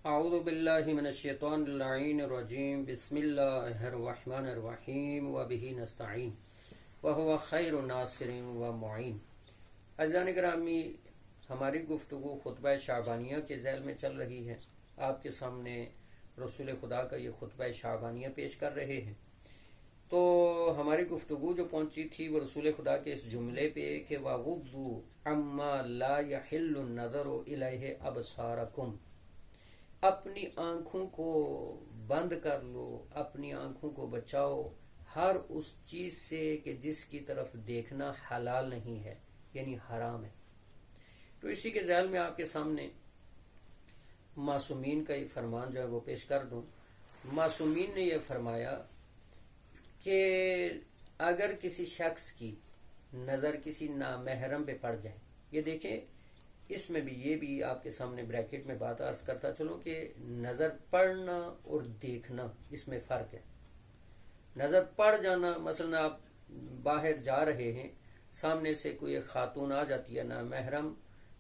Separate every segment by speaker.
Speaker 1: اعوذ باللہ من الشیطان اللعین الرجیم بسم اللہ الرحمن الرحیم وبہ نستعین وہو خیر ناصر و معین۔ عزیزان گرامی، ہماری گفتگو خطبہ شعبانیہ کے ذیل میں چل رہی ہے۔ آپ کے سامنے رسول خدا کا یہ خطبہ شعبانیہ پیش کر رہے ہیں۔ تو ہماری گفتگو جو پہنچی تھی وہ رسول خدا کے اس جملے پہ کہ وَغُضُّوا عَمَّا لَا يَحِلُّ النَّظَرُ إِلَيْهِ أَبْصَارَكُمْ، اپنی آنکھوں کو بند کر لو، اپنی آنکھوں کو بچاؤ ہر اس چیز سے کہ جس کی طرف دیکھنا حلال نہیں ہے، یعنی حرام ہے۔ تو اسی کے ذیل میں آپ کے سامنے معصومین کا ایک فرمان جو ہے وہ پیش کر دوں۔ معصومین نے یہ فرمایا کہ اگر کسی شخص کی نظر کسی نامحرم پہ پڑ جائے، یہ دیکھیں اس میں بھی یہ بھی آپ کے سامنے بریکٹ میں بات عرض کرتا چلوں کہ نظر پڑنا اور دیکھنا اس میں فرق ہے۔ نظر پڑ جانا، مثلا آپ باہر جا رہے ہیں، سامنے سے کوئی ایک خاتون آ جاتی ہے نامحرم،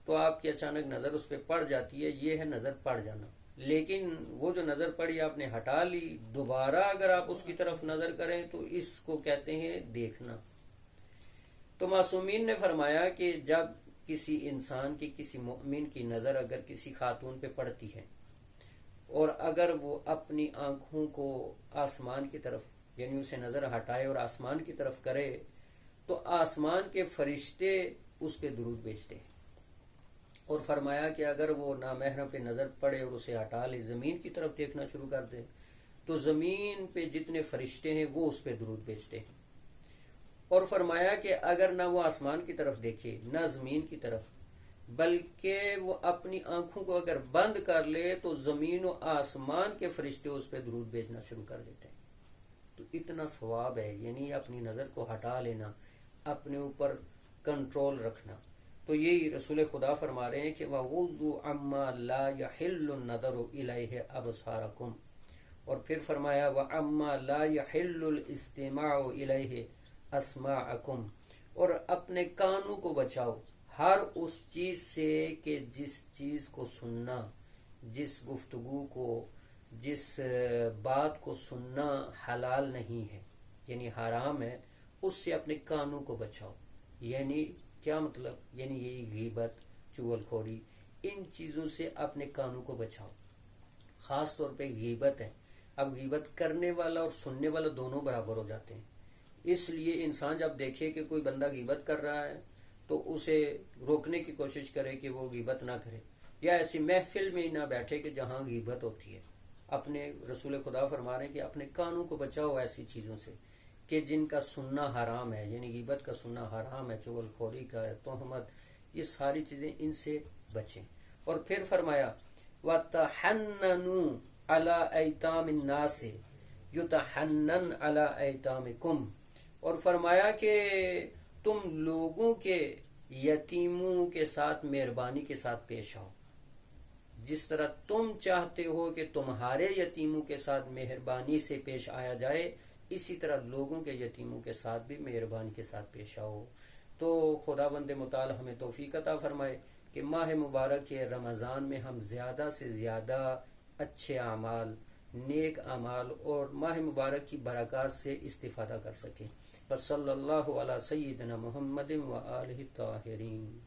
Speaker 1: تو آپ کی اچانک نظر اس پہ پڑ جاتی ہے، یہ ہے نظر پڑ جانا۔ لیکن وہ جو نظر پڑی آپ نے ہٹا لی، دوبارہ اگر آپ اس کی طرف نظر کریں تو اس کو کہتے ہیں دیکھنا۔ تو معصومین نے فرمایا کہ جب کسی انسان کی، کسی مؤمن کی نظر اگر کسی خاتون پہ پڑتی ہے اور اگر وہ اپنی آنکھوں کو آسمان کی طرف، یعنی اسے نظر ہٹائے اور آسمان کی طرف کرے، تو آسمان کے فرشتے اس پہ درود بھیجتے ہیں۔ اور فرمایا کہ اگر وہ نامحرم پہ نظر پڑے اور اسے ہٹا لے، زمین کی طرف دیکھنا شروع کر دے، تو زمین پہ جتنے فرشتے ہیں وہ اس پہ درود بھیجتے ہیں۔ اور فرمایا کہ اگر نہ وہ آسمان کی طرف دیکھے نہ زمین کی طرف، بلکہ وہ اپنی آنکھوں کو اگر بند کر لے تو زمین و آسمان کے فرشتے اس پہ درود بھیجنا شروع کر دیتے ہیں۔ تو اتنا ثواب ہے، یعنی اپنی نظر کو ہٹا لینا، اپنے اوپر کنٹرول رکھنا۔ تو یہی رسول خدا فرما رہے ہیں کہ وَغُضُّوا عَمَّا لَا يَحِلُّ النَّظَرُ إِلَيْهِ أَبْصَارَكُمْ، اور پھر فرمایا وَعَمَّا لَا يَحِلُّ الْإِسْتِمَاعُ إِلَيْهِ اسماعکم، اور اپنے کانوں کو بچاؤ ہر اس چیز سے کہ جس چیز کو سننا، جس گفتگو کو، جس بات کو سننا حلال نہیں ہے، یعنی حرام ہے، اس سے اپنے کانوں کو بچاؤ۔ یعنی کیا مطلب؟ یعنی یہی غیبت، چغل خوری، ان چیزوں سے اپنے کانوں کو بچاؤ۔ خاص طور پہ غیبت ہے۔ اب غیبت کرنے والا اور سننے والا دونوں برابر ہو جاتے ہیں۔ اس لیے انسان جب دیکھے کہ کوئی بندہ غیبت کر رہا ہے تو اسے روکنے کی کوشش کرے کہ وہ غیبت نہ کرے، یا ایسی محفل میں نہ بیٹھے کہ جہاں غیبت ہوتی ہے۔ اپنے رسول خدا فرما رہے ہیں کہ اپنے کانوں کو بچاؤ ایسی چیزوں سے کہ جن کا سننا حرام ہے، یعنی غیبت کا سننا حرام ہے، چغل خوری کا ہے، تہمت، یہ ساری چیزیں ان سے بچیں۔ اور پھر فرمایا وَتَحَنَّنُوا عَلَىٰ أَيْتَامِ النَّاسِ يُتَحَنَّنْ عَلَىٰ أَيْتَامِكُمْ، اور فرمایا کہ تم لوگوں کے یتیموں کے ساتھ مہربانی کے ساتھ پیش آؤ۔ جس طرح تم چاہتے ہو کہ تمہارے یتیموں کے ساتھ مہربانی سے پیش آیا جائے، اسی طرح لوگوں کے یتیموں کے ساتھ بھی مہربانی کے ساتھ پیش آؤ۔ تو خداوند متعال ہمیں توفیق عطا فرمائے کہ ماہ مبارک کے رمضان میں ہم زیادہ سے زیادہ اچھے اعمال، نیک اعمال اور ماہ مبارک کی برکات سے استفادہ کر سکیں۔ صلی اللہ علی سیدنا محمد و آلہ الطاہرین۔